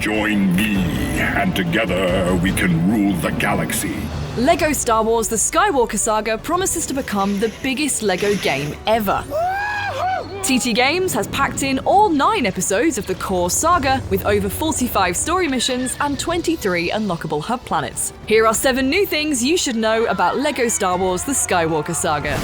Join me, and together we can rule the galaxy. LEGO Star Wars The Skywalker Saga promises to become the biggest LEGO game ever. TT Games has packed in all 9 episodes of the core saga with over 45 story missions and 23 unlockable hub planets. Here are 7 new things you should know about LEGO Star Wars The Skywalker Saga.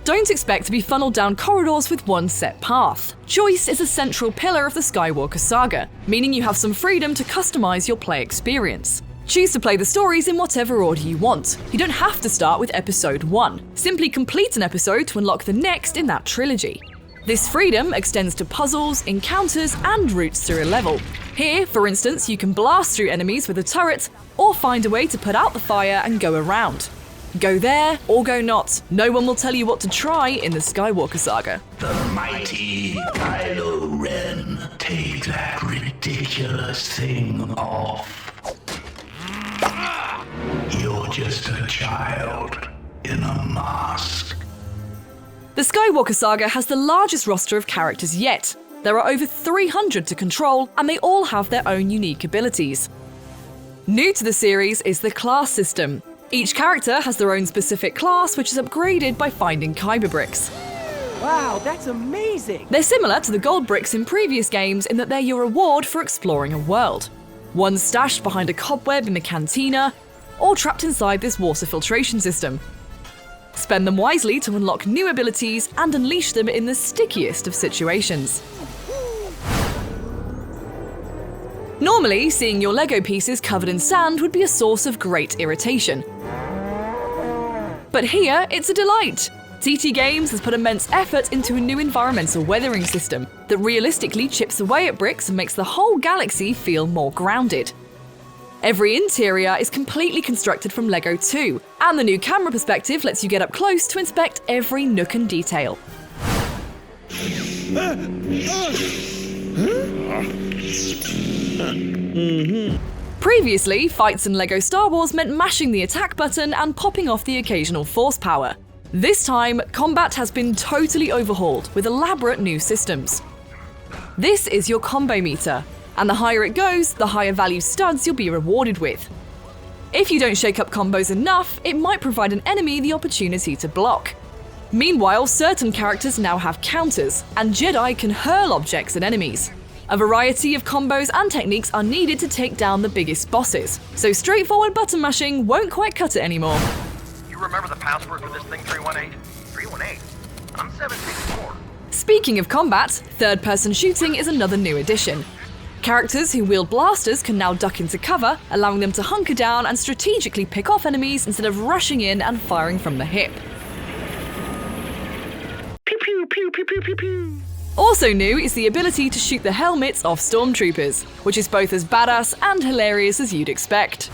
Don't expect to be funneled down corridors with one set path. Choice is a central pillar of the Skywalker Saga, meaning you have some freedom to customize your play experience. Choose to play the stories in whatever order you want. You don't have to start with episode 1. Simply complete an episode to unlock the next in that trilogy. This freedom extends to puzzles, encounters, and routes through a level. Here, for instance, you can blast through enemies with a turret, or find a way to put out the fire and go around. Go there, or go not. No one will tell you what to try in the Skywalker Saga. The mighty Kylo Ren. Take that ridiculous thing off. You're just a child in a mask. The Skywalker Saga has the largest roster of characters yet. There are over 300 to control, and they all have their own unique abilities. New to the series is the class system. Each character has their own specific class, which is upgraded by finding Kyber bricks. Wow, that's amazing! They're similar to the gold bricks in previous games in that they're your reward for exploring a world. One's stashed behind a cobweb in the cantina, or trapped inside this water filtration system. Spend them wisely to unlock new abilities and unleash them in the stickiest of situations. Normally, seeing your LEGO pieces covered in sand would be a source of great irritation. But here, it's a delight! TT Games has put immense effort into a new environmental weathering system that realistically chips away at bricks and makes the whole galaxy feel more grounded. Every interior is completely constructed from LEGO 2, and the new camera perspective lets you get up close to inspect every nook and detail. Previously, fights in LEGO Star Wars meant mashing the attack button and popping off the occasional force power. This time, combat has been totally overhauled with elaborate new systems. This is your combo meter, and the higher it goes, the higher value studs you'll be rewarded with. If you don't shake up combos enough, it might provide an enemy the opportunity to block. Meanwhile, certain characters now have counters, and Jedi can hurl objects at enemies. A variety of combos and techniques are needed to take down the biggest bosses, so straightforward button mashing won't quite cut it anymore. You remember the password for this thing, 318? 318? I'm 764. Speaking of combat, third-person shooting is another new addition. Characters who wield blasters can now duck into cover, allowing them to hunker down and strategically pick off enemies instead of rushing in and firing from the hip. Pew pew pew pew pew pew pew. Also new is the ability to shoot the helmets off stormtroopers, which is both as badass and hilarious as you'd expect.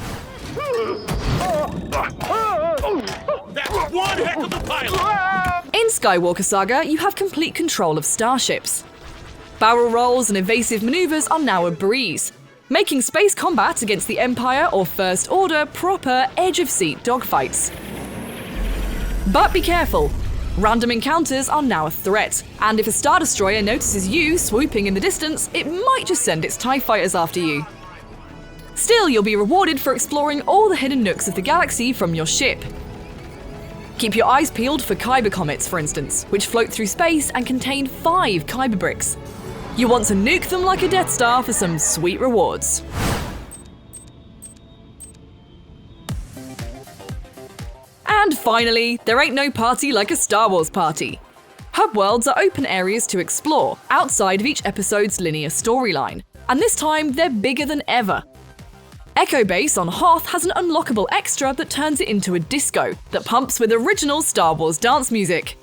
That's one heck of a pilot! In Skywalker Saga, you have complete control of starships. Barrel rolls and evasive maneuvers are now a breeze, making space combat against the Empire or First Order proper edge-of-seat dogfights. But be careful. Random encounters are now a threat, and if a Star Destroyer notices you swooping in the distance, it might just send its TIE fighters after you. Still, you'll be rewarded for exploring all the hidden nooks of the galaxy from your ship. Keep your eyes peeled for Kyber comets, for instance, which float through space and contain 5 Kyber bricks. You want to nuke them like a Death Star for some sweet rewards. And finally, there ain't no party like a Star Wars party. Hub worlds are open areas to explore, outside of each episode's linear storyline, and this time they're bigger than ever. Echo Base on Hoth has an unlockable extra that turns it into a disco that pumps with original Star Wars dance music.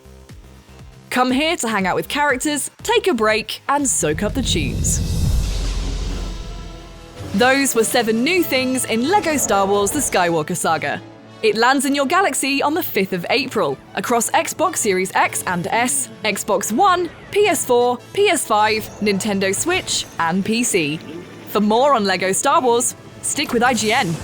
Come here to hang out with characters, take a break, and soak up the tunes. Those were 7 new things in LEGO Star Wars The Skywalker Saga. It lands in your galaxy on the 5th of April, across Xbox Series X and S, Xbox One, PS4, PS5, Nintendo Switch, and PC. For more on LEGO Star Wars, stick with IGN.